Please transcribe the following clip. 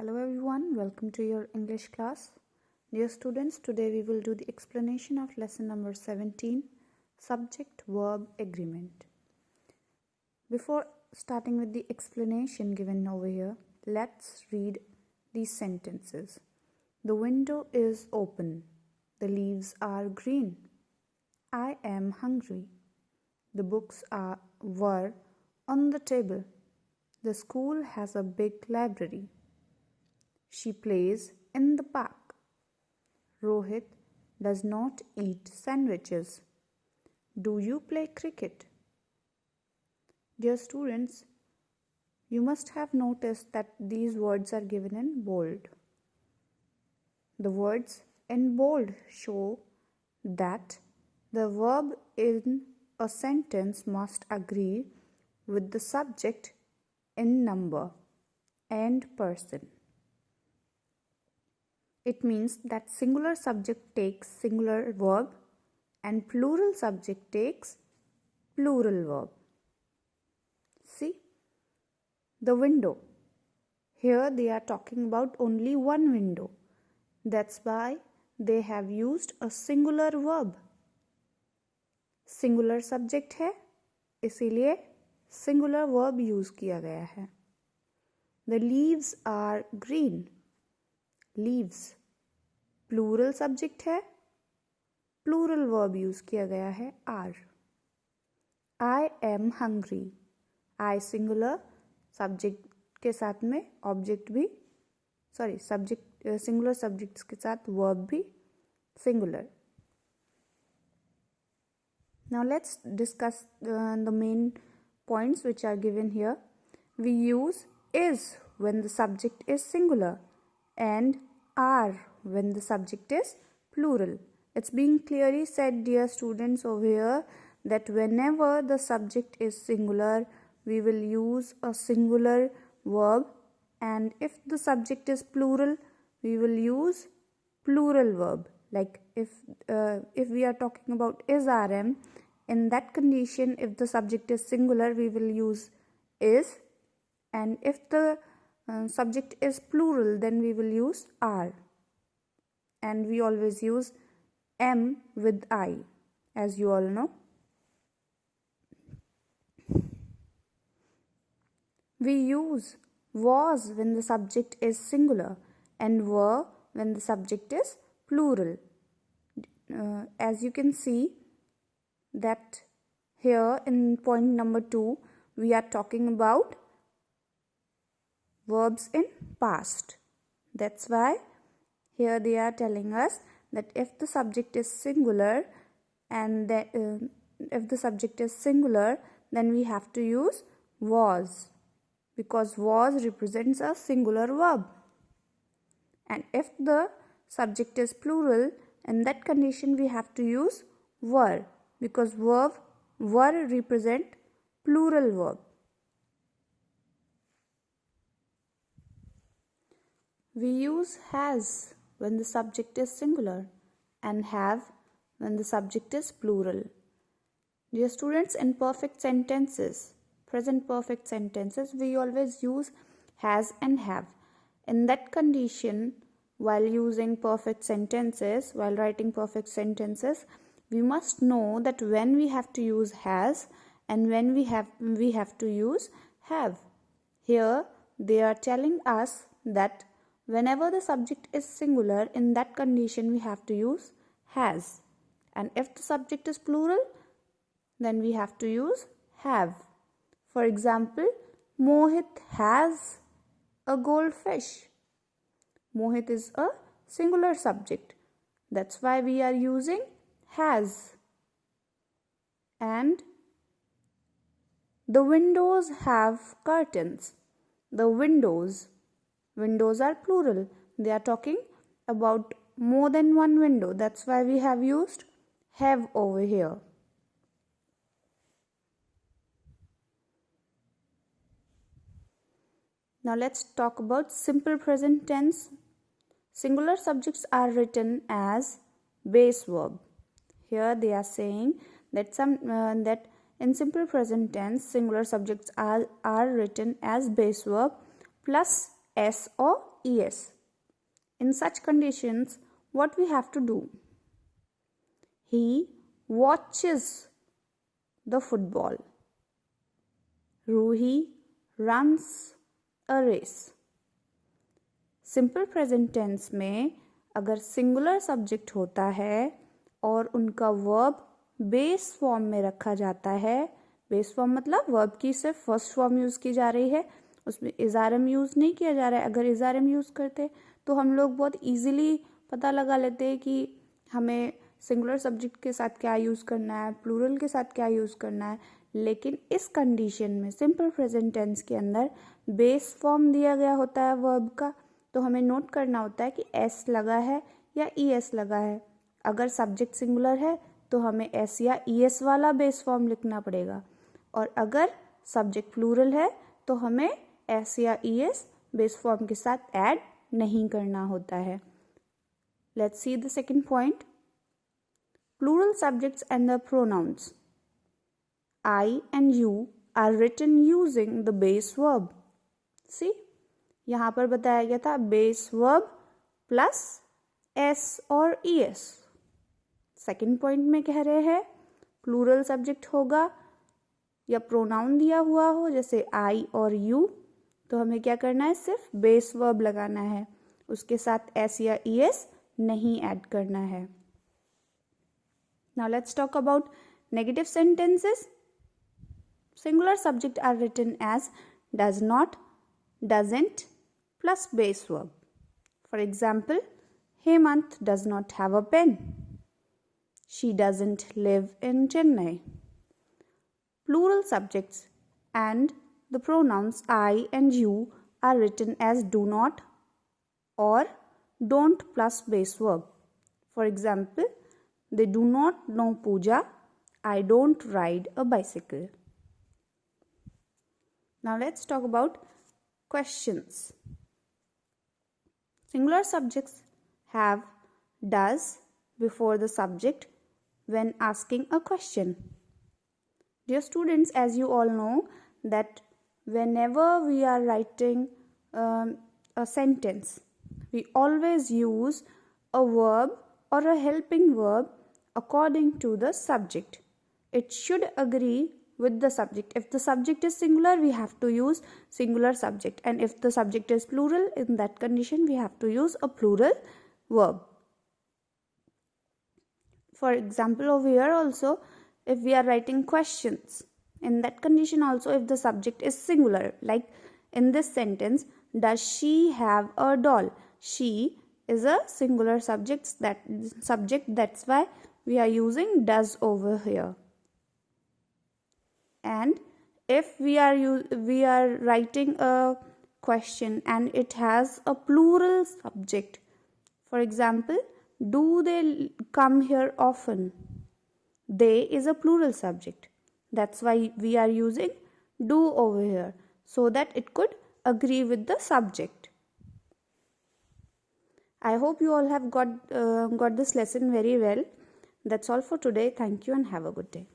Hello everyone, welcome to your English class. Dear students, today we will do the explanation of lesson number 17, Subject-Verb Agreement. Before starting with the explanation given over here, let's read these sentences. The window is open. The leaves are green. I am hungry. The books were on the table. The school has a big library. She plays in the park. Rohit does not eat sandwiches. Do you play cricket? Dear students, you must have noticed that these words are given in bold. The words in bold show that the verb in a sentence must agree with the subject in number and person. It means that singular subject takes singular verb and plural subject takes plural verb. See, the window. Here they are talking about only one window. That's why they have used a singular verb. Singular subject है, इसीलिए singular verb use किया गया है. The leaves are green. Leaves. Plural subject है, plural verb use किया गया है are. I am hungry. I singular subject के साथ में object भी singular subjects के साथ verb भी singular. Now let's discuss the main points which are given here. We use is when the subject is singular and are when the subject is plural. It's being clearly said, dear students, over here that whenever the subject is singular, we will use a singular verb, and if the subject is plural, we will use plural verb. Like if we are talking about is RM, in that condition, if the subject is singular, we will use is, and if the subject is plural, then we will use are, and we always use am with I, as you all know. We use was when the subject is singular and were when the subject is plural. As you can see that here in point number 2, we are talking about verbs in past. That's why here they are telling us that if the subject is singular and if the subject is singular, then we have to use was, because was represents a singular verb. And if the subject is plural, in that condition we have to use were, because were represent plural verb. We use has when the subject is singular and have when the subject is plural. Dear students, in perfect sentences, present perfect sentences, we always use has and have. In that condition, while using perfect sentences, while writing perfect sentences, we must know that when we have to use has and when we have to use have. Here they are telling us that whenever the subject is singular, in that condition we have to use has, and if the subject is plural, then we have to use have. For example, Mohit has a goldfish. Mohit is a singular subject. That's why we are using has. And the windows have curtains. The windows are plural. They are talking about more than one window. That's why we have used have over here. Now let's talk about simple present tense. Singular subjects are written as base verb. Here they are saying that that in simple present tense, singular subjects are written as base verb plus S or ES. In such conditions, what we have to do? He watches the football. Ruhi runs a race. Simple present tense में अगर singular subject होता है और उनका verb base form में रखा जाता है, बेस फॉर्म मतलब वर्ब की सिर्फ फर्स्ट फॉर्म यूज़ की जा रही है, उसमें इज़ारम यूज़ नहीं किया जा रहा है. अगर इज़ारम यूज़ करते तो हम लोग बहुत इजीली पता लगा लेते कि हमें सिंगुलर सब्जेक्ट के साथ क्या यूज़ करना है, प्लूरल के साथ क्या यूज़ करना है. लेकिन इस कंडीशन में सिंपल प्रेजेंट टेंस के अंदर बेस फॉर्म दिया गया होता है वर्ब का, तो हमें नोट करना होता है कि एस लगा है या ईएस लगा है. अगर सब्जेक्ट सिंगुलर है तो हमें एस या ईएस वाला बेस फॉर्म लिखना पड़ेगा, और अगर सब्जेक्ट प्लूरल है तो हमें एस या ईएस बेस फॉर्म के साथ ऐड नहीं करना होता है. Let's see the second point. Plural subjects and the pronouns. I and you are written using the base verb. See, यहाँ पर बताया गया था बेस वर्ब प्लस एस और ईएस. सेकेंड पॉइंट में कह रहे हैं प्लूरल सब्जेक्ट होगा या प्रोनाउन दिया हुआ हो जैसे आई और यू, तो हमें क्या करना है, सिर्फ बेस वर्ब लगाना है, उसके साथ एस या ईएस नहीं ऐड करना है. Now let's talk about negative sentences. Singular subject are written as does not, doesn't plus base verb. For example, Hemant does not have a pen. She doesn't live in Chennai. Plural subjects and the pronouns I and you are written as do not or don't plus base verb. For example, they do not know Pooja. I don't ride a bicycle. Now let's talk about questions. Singular subjects have does before the subject when asking a question. Dear students, as you all know that whenever we are writing a sentence, we always use a verb or a helping verb according to the subject. It should agree with the subject. If the subject is singular, we have to use singular subject, and if the subject is plural, in that condition we have to use a plural verb. For example, over here also, if we are writing questions, in that condition also, if the subject is singular, like in this sentence, does she have a doll? She is a singular subject, that's why we are using does over here. And if we are writing a question and it has a plural subject, for example, do they come here often? They is a plural subject, that's why we are using do over here, so that it could agree with the subject. I hope you all have got this lesson very well. That's all for today. Thank you and have a good day.